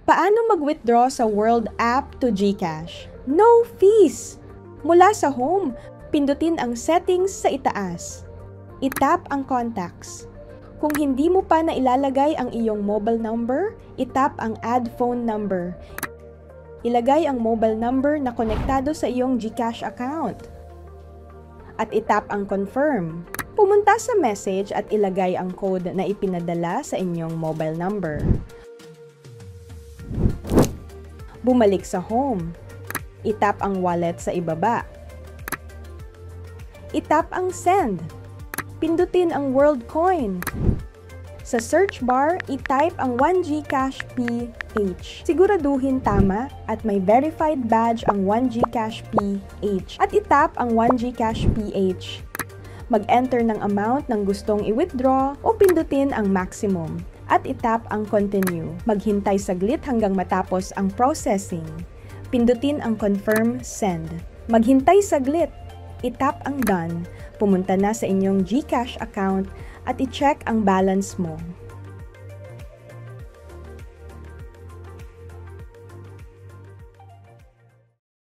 Paano mag-withdraw sa World app to GCash? No fees! Mula sa home, pindutin ang settings sa itaas. Itap ang contacts. Kung hindi mo pa na ilalagay ang iyong mobile number, itap ang add phone number. Ilagay ang mobile number na konektado sa iyong GCash account. At itap ang confirm. Pumunta sa message at ilagay ang code na ipinadala sa inyong mobile number. Bumalik sa home. Itap ang wallet sa ibaba. Itap ang send. Pindutin ang World Coin. Sa search bar, itype ang 1GCash PH. Siguraduhin tama at may verified badge ang 1GCash PH. At itap ang 1GCash PH. Mag-enter ng amount ng gustong i-withdraw o pindutin ang maximum. At itap ang continue. Maghintay saglit hanggang matapos ang processing. Pindutin ang confirm send. Maghintay saglit. Itap ang done. Pumunta na sa inyong GCash account at i-check ang balance mo.